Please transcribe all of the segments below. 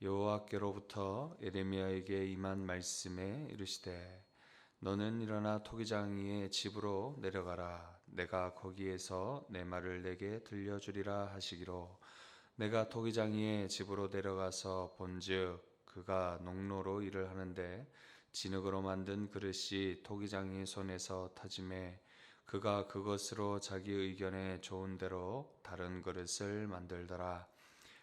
여호와께로부터 예레미야에게 임한 말씀에 이르시되 너는 일어나 토기장이의 집으로 내려가라. 내가 거기에서 내 말을 내게 들려주리라 하시기로 내가 토기장이의 집으로 내려가서 본즉 그가 농로로 일을 하는데 진흙으로 만든 그릇이 토기장이 손에서 터짐에 그가 그것으로 자기 의견에 좋은 대로 다른 그릇을 만들더라.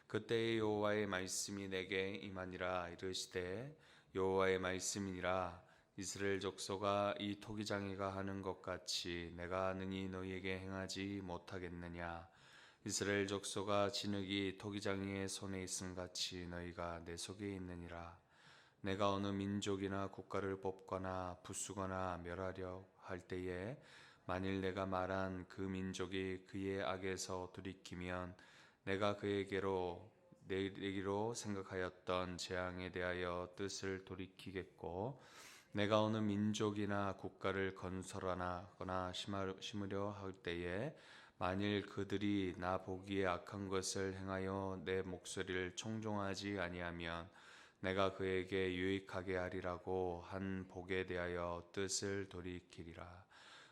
그때의 여호와의 말씀이 내게 임하니라. 이르시되 여호와의 말씀이니라. 이스라엘 족속아, 이 토기장이가 하는 것 같이 내가 능히 너희에게 행하지 못하겠느냐. 이스라엘 족속아, 진흙이 토기장이의 손에 있음 같이 너희가 내 속에 있느니라. 내가 어느 민족이나 국가를 뽑거나 부수거나 멸하려 할 때에 만일 내가 말한 그 민족이 그의 악에서 돌이키면 내가 그에게로 내리기로 생각하였던 재앙에 대하여 뜻을 돌이키겠고, 내가 어느 민족이나 국가를 건설하거나 심으려 할 때에 만일 그들이 나 보기에 악한 것을 행하여 내 목소리를 청종하지 아니하면 내가 그에게 유익하게 하리라고 한 복에 대하여 뜻을 돌이키리라.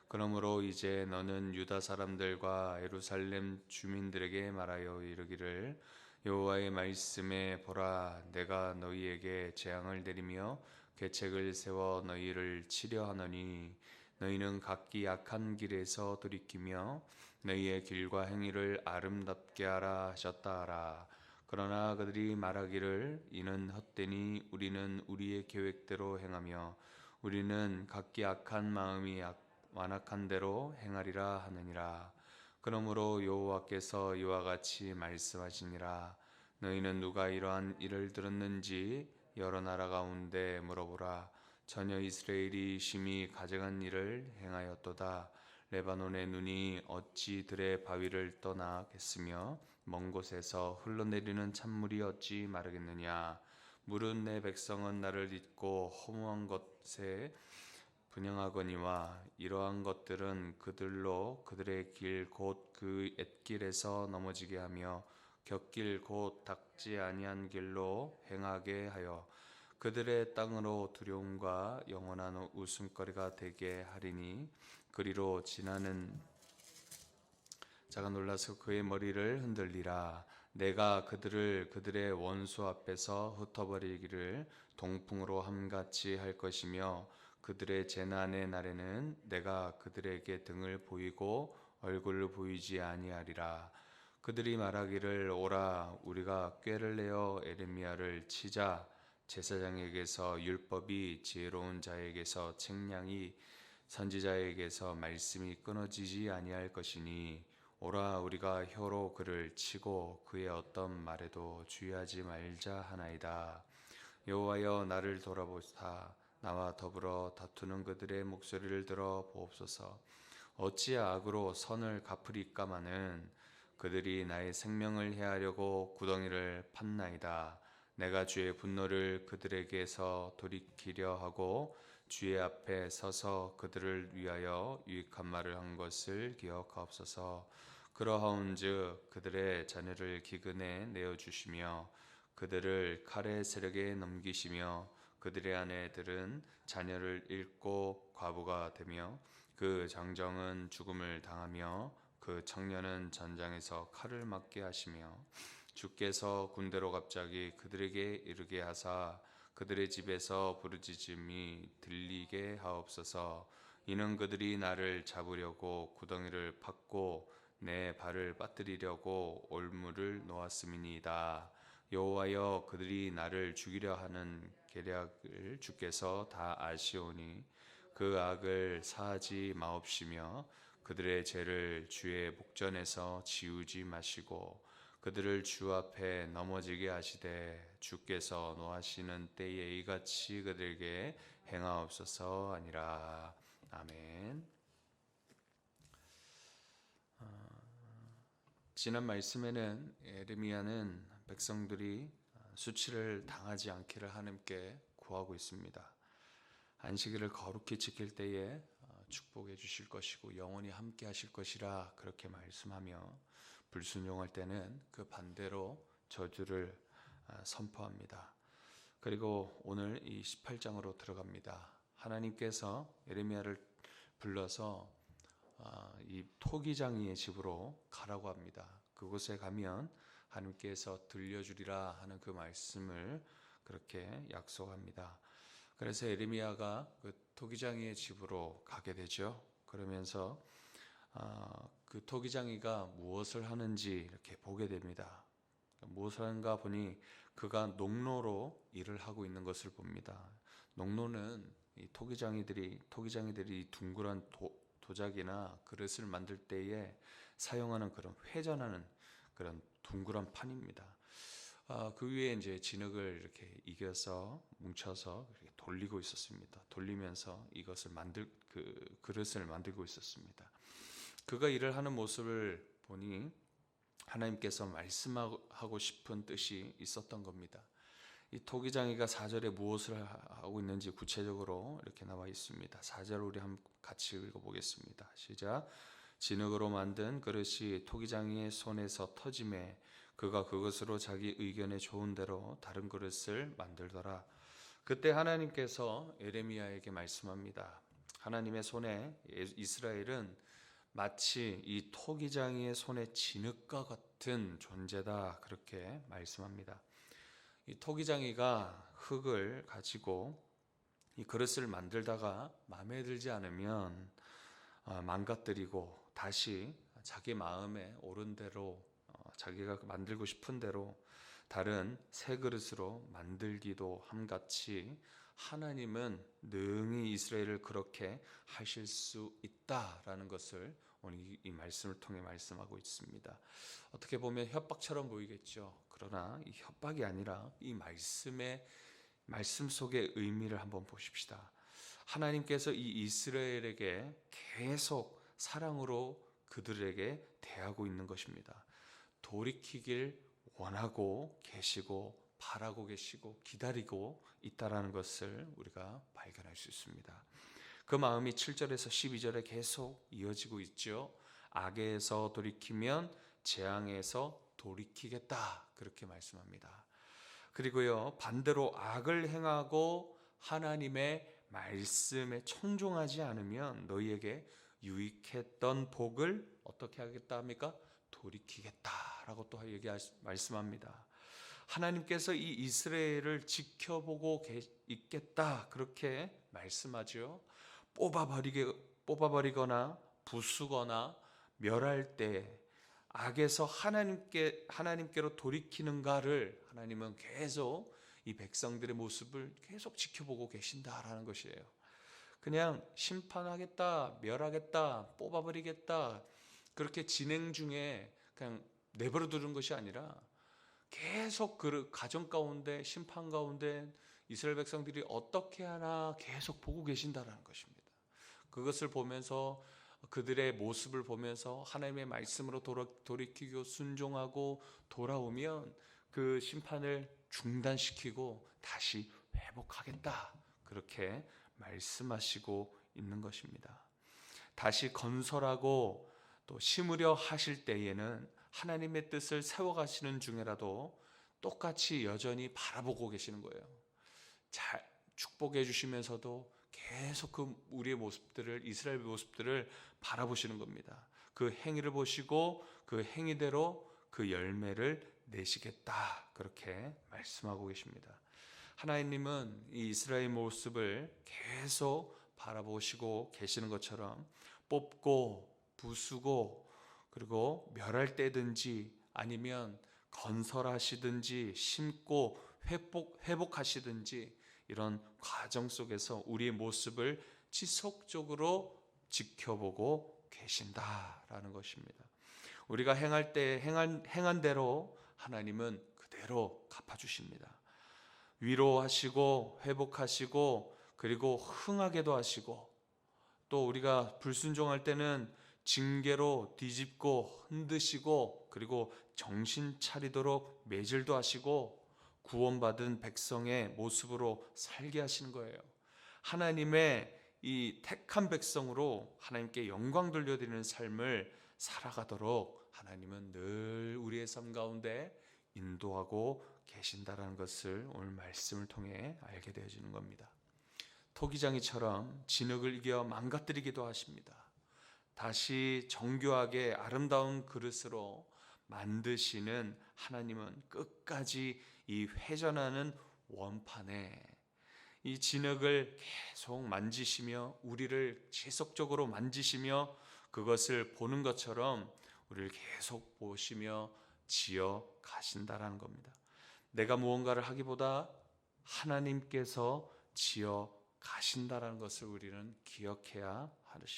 그러므로 이제 너는 유다 사람들과 예루살렘 주민들에게 말하여 이르기를 여호와의 말씀에 보라, 내가 너희에게 재앙을 내리며 계책을 세워 너희를 치려 하노니 너희는 각기 악한 길에서 돌이키며 너희의 길과 행위를 아름답게 하라 하셨다 하라. 그러나 그들이 말하기를 이는 헛되니 우리는 우리의 계획대로 행하며 우리는 각기 악한 마음이 완악한 대로 행하리라 하느니라. 그러므로 여호와께서 이와 같이 말씀하시니라. 너희는 누가 이러한 일을 들었는지 여러 나라 가운데 물어보라. 전혀 이스라엘이 심히 가증한 일을 행하였도다. 레바논의 눈이 어찌 들의 바위를 떠나겠으며 먼 곳에서 흘러내리는 찬물이 어찌 마르겠느냐. 물은 내 백성은 나를 잊고 허무한 것에 분향하거니와 이러한 것들은 그들로 그들의 길 곧 그 엣길에서 넘어지게 하며 곁길 곧 닦지 아니한 길로 행하게 하여 그들의 땅으로 두려움과 영원한 웃음거리가 되게 하리니 그리로 지나는 자가 놀라서 그의 머리를 흔들리라. 내가 그들을 그들의 원수 앞에서 흩어버리기를 동풍으로 함같이 할 것이며 그들의 재난의 날에는 내가 그들에게 등을 보이고 얼굴을 보이지 아니하리라. 그들이 말하기를 오라, 우리가 꾀를 내어 에레미야를 치자. 제사장에게서 율법이, 지혜로운 자에게서 책량이, 선지자에게서 말씀이 끊어지지 아니할 것이니 오라, 우리가 혀로 그를 치고 그의 어떤 말에도 주의하지 말자 하나이다. 여호와여, 나를 돌아보사 나와 더불어 다투는 그들의 목소리를 들어 보옵소서. 어찌 악으로 선을 갚으리까마는 그들이 나의 생명을 해하려고 구덩이를 팠나이다. 내가 주의 분노를 그들에게서 돌이키려 하고 주의 앞에 서서 그들을 위하여 유익한 말을 한 것을 기억하옵소서. 그러하온즉 그들의 자녀를 기근에 내어주시며 그들을 칼의 세력에 넘기시며 그들의 아내들은 자녀를 잃고 과부가 되며 그 장정은 죽음을 당하며 그 청년은 전장에서 칼을 맞게 하시며 주께서 군대로 갑자기 그들에게 이르게 하사 그들의 집에서 부르짖음이 들리게 하옵소서. 이는 그들이 나를 잡으려고 구덩이를 팠고 내 발을 빠뜨리려고 올무를 놓았음이니이다. 여호와여, 그들이 나를 죽이려 하는 계략을 주께서 다 아시오니 그 악을 사하지 마옵시며 그들의 죄를 주의 목전에서 지우지 마시고 그들을 주 앞에 넘어지게 하시되 주께서 노하시는 때에 이같이 그들에게 행하옵소서 아니라. 아멘. 지난 말씀에는 에레미야는 백성들이 수치를 당하지 않기를 하나님께 구하고 있습니다. 안식일을 거룩히 지킬 때에 축복해 주실 것이고 영원히 함께 하실 것이라 그렇게 말씀하며 불순종할 때는 그 반대로 저주를 선포합니다. 그리고 오늘 이 18장으로 들어갑니다. 하나님께서 예레미야를 불러서 이 토기장이의 집으로 가라고 합니다. 그곳에 가면 하나님께서 들려주리라 하는 그 말씀을 그렇게 약속합니다. 그래서 예레미야가 그 토기장이의 집으로 가게 되죠. 그러면서 그 토기장이가 무엇을 하는지 이렇게 보게 됩니다. 무엇을 하는가 보니 그가 농로로 일을 하고 있는 것을 봅니다. 농로는 이 토기장이들이 둥그런 도자기나 그릇을 만들 때에 사용하는 그런 회전하는 그런 둥그런 판입니다. 그 위에 이제 진흙을 이렇게 이겨서 뭉쳐서 이렇게 돌리고 있었습니다. 돌리면서 이것을 그 그릇을 만들고 있었습니다. 그가 일을 하는 모습을 보니 하나님께서 말씀하고 싶은 뜻이 있었던 겁니다. 이 토기장이가 4절에 무엇을 하고 있는지 구체적으로 이렇게 나와 있습니다. 4절 우리 한번 같이 읽어보겠습니다. 시작. 진흙으로 만든 그릇이 토기장이의 손에서 터짐에 그가 그것으로 자기 의견에 좋은 대로 다른 그릇을 만들더라. 그때 하나님께서 예레미야에게 말씀합니다. 하나님의 손에 이스라엘은 마치 이 토기장이의 손에 진흙과 같은 존재다, 그렇게 말씀합니다. 이 토기장이가 흙을 가지고 이 그릇을 만들다가 마음에 들지 않으면 망가뜨리고 다시 자기 마음에 옳은 대로 자기가 만들고 싶은 대로 다른 새 그릇으로 만들기도 함같이 하나님은 능히 이스라엘을 그렇게 하실 수 있다라는 것을 오늘 이 말씀을 통해 말씀하고 있습니다. 어떻게 보면 협박처럼 보이겠죠. 그러나 이 협박이 아니라 이 말씀 속의 의미를 한번 보십시다. 하나님께서 이 이스라엘에게 계속 사랑으로 그들에게 대하고 있는 것입니다. 돌이키길 원하고 계시고 바라고 계시고 기다리고 있다라는 것을 우리가 발견할 수 있습니다. 그 마음이 7절에서 12절에 계속 이어지고 있죠. 악에서 돌이키면 재앙에서 돌이키겠다, 그렇게 말씀합니다. 그리고요, 반대로 악을 행하고 하나님의 말씀에 청종하지 않으면 너희에게 유익했던 복을 어떻게 하겠다 합니까? 돌이키겠다라고 또 말씀합니다. 하나님께서 이 이스라엘을 지켜보고 있겠다, 그렇게 말씀하죠. 뽑아버리거나 부수거나 멸할 때 악에서 하나님께로 돌이키는가를 하나님은 계속 이 백성들의 모습을 계속 지켜보고 계신다라는 것이에요. 그냥 심판하겠다, 멸하겠다, 뽑아버리겠다, 그렇게 진행 중에 그냥 내버려 두는 것이 아니라 계속 그 가정 가운데, 심판 가운데 이스라엘 백성들이 어떻게 하나 계속 보고 계신다라는 것입니다. 그것을 보면서, 그들의 모습을 보면서 하나님의 말씀으로 돌이키고 순종하고 돌아오면 그 심판을 중단시키고 다시 회복하겠다, 그렇게 말씀하시고 있는 것입니다. 다시 건설하고 또 심으려 하실 때에는 하나님의 뜻을 세워가시는 중에라도 똑같이 여전히 바라보고 계시는 거예요. 잘 축복해 주시면서도 계속 우리의 모습들을, 이스라엘 모습들을 바라보시는 겁니다. 그 행위를 보시고 그 행위대로 그 열매를 내시겠다, 그렇게 말씀하고 계십니다. 하나님은 이 이스라엘 모습을 계속 바라보시고 계시는 것처럼 뽑고 부수고 그리고 멸할 때든지 아니면 건설하시든지 심고 회복하시든지 이런 과정 속에서 우리의 모습을 지속적으로 지켜보고 계신다라는 것입니다. 우리가 행할 때 행한 대로 하나님은 그대로 갚아주십니다. 위로하시고 회복하시고 그리고 흥하게도 하시고, 또 우리가 불순종할 때는 징계로 뒤집고 흔드시고 그리고 정신 차리도록 매질도 하시고 구원받은 백성의 모습으로 살게 하시는 거예요. 하나님의 이 택한 백성으로 하나님께 영광 돌려드리는 삶을 살아가도록 하나님은 늘 우리의 삶 가운데 인도하고 계신다라는 것을 오늘 말씀을 통해 알게 되어지는 겁니다. 토기장이처럼 진흙을 이겨 망가뜨리기도 하십니다. 다시 정교하게 아름다운 그릇으로 만드시는 하나님은 끝까지 이 회전하는 원판에 이 진흙을 계속 만지시며 우리를 지속적으로 만지시며 그것을 보는 것처럼 우리를 계속 보시며 지어 가신다라는 겁니다. 내가 무언가를 하기보다 하나님께서 지어 가신다라는 것을 우리는 기억해야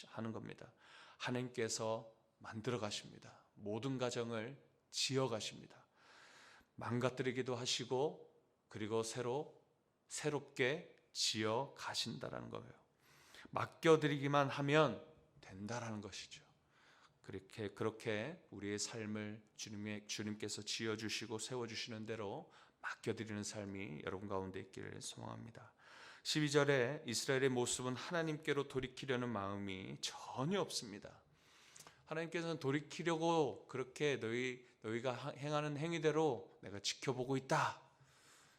하는 겁니다. 하나님께서 만들어 가십니다. 모든 가정을 지어 가십니다. 망가뜨리기도 하시고 그리고 새롭게 지어 가신다라는 거예요. 맡겨드리기만 하면 된다라는 것이죠. 그렇게 우리의 삶을 주님께서 지어주시고 세워주시는 대로 맡겨드리는 삶이 여러분 가운데 있기를 소망합니다. 12절에 이스라엘의 모습은 하나님께로 돌이키려는 마음이 전혀 없습니다. 하나님께서는 돌이키려고 그렇게 너희가 행하는 행위대로 내가 지켜보고 있다.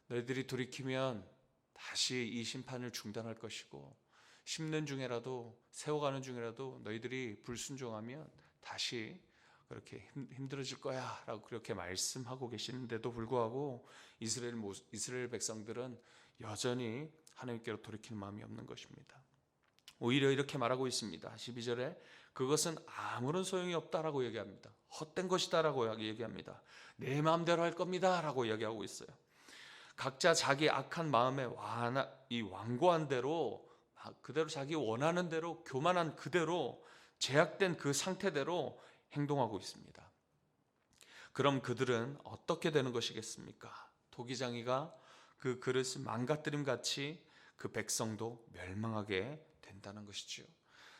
너희들이 돌이키면 다시 이 심판을 중단할 것이고 심는 중에라도 세워가는 중이라도 너희들이 불순종하면 다시 그렇게 힘들어질 거야 라고 그렇게 말씀하고 계시는데도 불구하고 이스라엘 백성들은 여전히 하나님께로 돌이킬 마음이 없는 것입니다. 오히려 이렇게 말하고 있습니다. 12절에 그것은 아무런 소용이 없다라고 얘기합니다. 헛된 것이다라고 얘기합니다. 내 마음대로 할 겁니다 라고 얘기하고 있어요. 각자 자기 악한 마음에 이 완고한 대로 그대로 자기 원하는 대로 교만한 그대로 제약된 그 상태대로 행동하고 있습니다. 그럼 그들은 어떻게 되는 것이겠습니까? 토기장이가 그 그릇을 망가뜨림 같이 그 백성도 멸망하게 된다는 것이죠.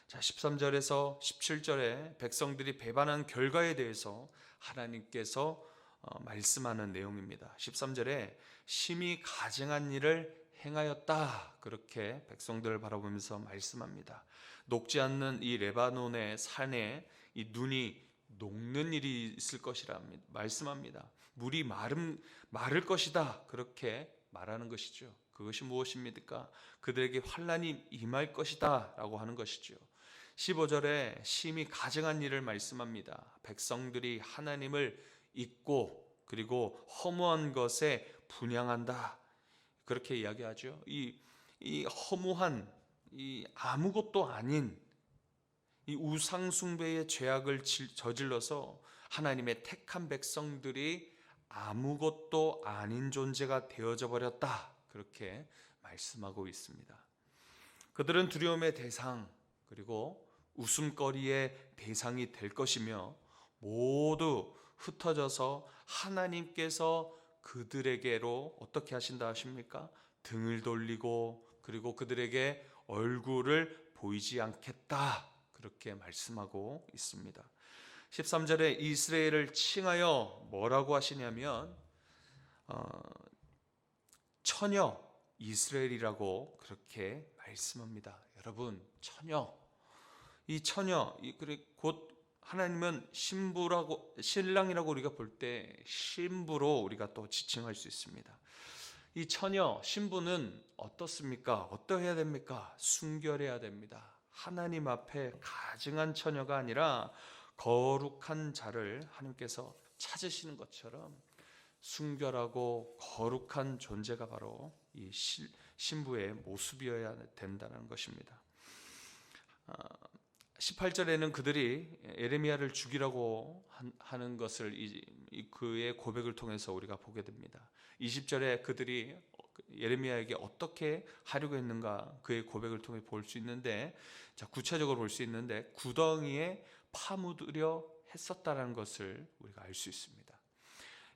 자, 13절에서 17절에 백성들이 배반한 결과에 대해서 하나님께서 말씀하는 내용입니다. 13절에 심히 가증한 일을 행하였다 그렇게 백성들을 바라보면서 말씀합니다. 녹지 않는 이 레바논의 산에 이 눈이 녹는 일이 있을 것이라 말씀합니다. 물이 마를 것이다 그렇게 말하는 것이죠. 그것이 무엇입니까? 그들에게 환난이 임할 것이다 라고 하는 것이죠. 15절에 심히 가증한 일을 말씀합니다. 백성들이 하나님을 잊고 그리고 허무한 것에 분향한다 그렇게 이야기하죠. 이 허무한 이 아무것도 아닌 이 우상 숭배의 죄악을 저질러서 하나님의 택한 백성들이 아무것도 아닌 존재가 되어져 버렸다 그렇게 말씀하고 있습니다. 그들은 두려움의 대상 그리고 웃음거리의 대상이 될 것이며 모두 흩어져서 하나님께서 그들에게로 어떻게 하신다 하십니까? 등을 돌리고 그리고 그들에게 얼굴을 보이지 않겠다 그렇게 말씀하고 있습니다. 13절에 이스라엘을 칭하여 뭐라고 하시냐면 처녀 이스라엘이라고 그렇게 말씀합니다. 여러분 처녀 이 처녀 곧 하나님은 신랑이라고 우리가 볼 때 신부로 우리가 또 지칭할 수 있습니다. 이 처녀 신부는 어떻습니까? 어떠해야 됩니까? 순결해야 됩니다. 하나님 앞에 가증한 처녀가 아니라 거룩한 자를 하나님께서 찾으시는 것처럼 순결하고 거룩한 존재가 바로 이 신부의 모습이어야 된다는 것입니다. 18절에는 그들이 예레미야를 죽이라고 하는 것을 그의 고백을 통해서 우리가 보게 됩니다. 20절에 그들이 예레미야에게 어떻게 하려고 했는가 그의 고백을 통해 볼 수 있는데 자, 구체적으로 볼 수 있는데 구덩이에 파묻으려 했었다는 것을 우리가 알 수 있습니다.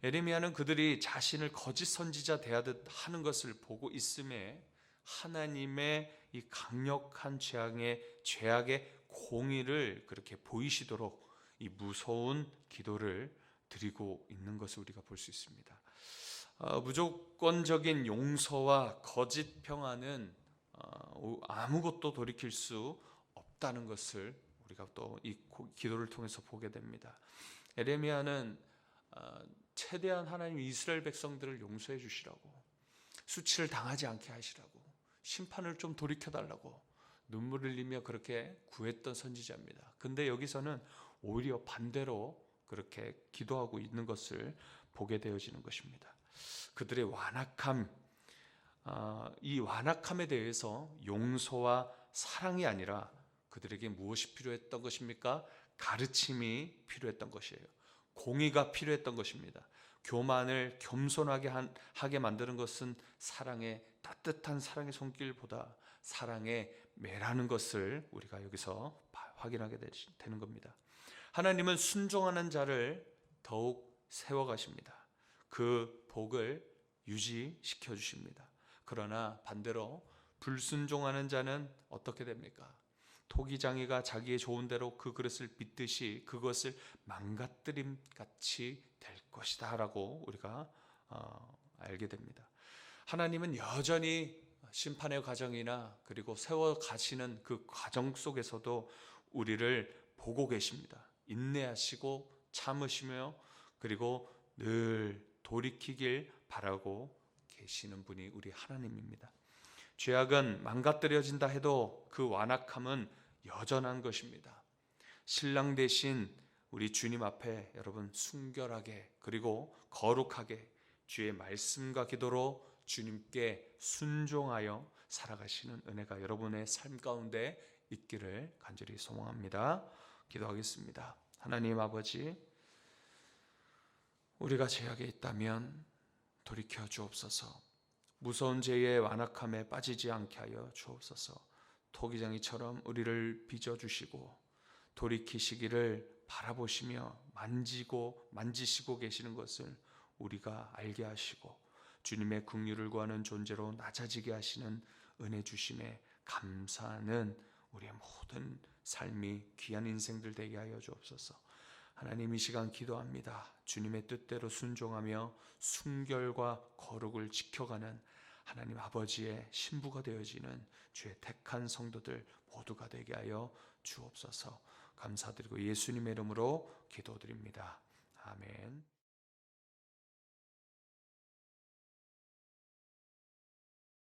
예레미야는 그들이 자신을 거짓 선지자 대하듯 하는 것을 보고 있음에 하나님의 이 강력한 죄악의 공의를 그렇게 보이시도록 이 무서운 기도를 드리고 있는 것을 우리가 볼 수 있습니다. 무조건적인 용서와 거짓 평안은 아무것도 돌이킬 수 없다는 것을 우리가 또 이 기도를 통해서 보게 됩니다. 예레미야는 최대한 하나님 이스라엘 백성들을 용서해 주시라고, 수치를 당하지 않게 하시라고, 심판을 좀 돌이켜달라고 눈물을 흘리며 그렇게 구했던 선지자입니다. 근데 여기서는 오히려 반대로 그렇게 기도하고 있는 것을 보게 되어지는 것입니다. 그들의 완악함, 이 완악함에 대해서 용서와 사랑이 아니라 그들에게 무엇이 필요했던 것입니까? 가르침이 필요했던 것이에요. 공의가 필요했던 것입니다. 교만을 겸손하게 하게 만드는 것은 사랑의, 따뜻한 사랑의 손길보다 사랑의 매라는 것을 우리가 여기서 확인하게 되는 겁니다. 하나님은 순종하는 자를 더욱 세워가십니다. 그 복을 유지시켜 주십니다. 그러나 반대로 불순종하는 자는 어떻게 됩니까? 토기장이가 자기의 좋은 대로 그 그릇을 빚듯이 그것을 망가뜨림 같이 될 것이다 라고 우리가 알게 됩니다. 하나님은 여전히 심판의 과정이나 그리고 세워가시는 그 과정 속에서도 우리를 보고 계십니다. 인내하시고 참으시며 그리고 늘 돌이키길 바라고 계시는 분이 우리 하나님입니다. 죄악은 망가뜨려진다 해도 그 완악함은 여전한 것입니다. 신랑 대신 우리 주님 앞에 여러분 순결하게 그리고 거룩하게 주의 말씀과 기도로 주님께 순종하여 살아가시는 은혜가 여러분의 삶 가운데 있기를 간절히 소망합니다. 기도하겠습니다. 하나님 아버지, 우리가 죄악에 있다면 돌이켜 주옵소서. 무서운 죄의 완악함에 빠지지 않게 하여 주옵소서. 토기장이처럼 우리를 빚어주시고 돌이키시기를 바라보시며 만지시고 계시는 것을 우리가 알게 하시고 주님의 긍휼을 구하는 존재로 낮아지게 하시는 은혜 주심에 감사하는 우리의 모든 삶이 귀한 인생들 되게 하여 주옵소서. 하나님, 이 시간 기도합니다. 주님의 뜻대로 순종하며 순결과 거룩을 지켜가는 하나님 아버지의 신부가 되어지는 주의 택한 성도들 모두가 되게 하여 주옵소서. 감사드리고 예수님의 이름으로 기도드립니다. 아멘.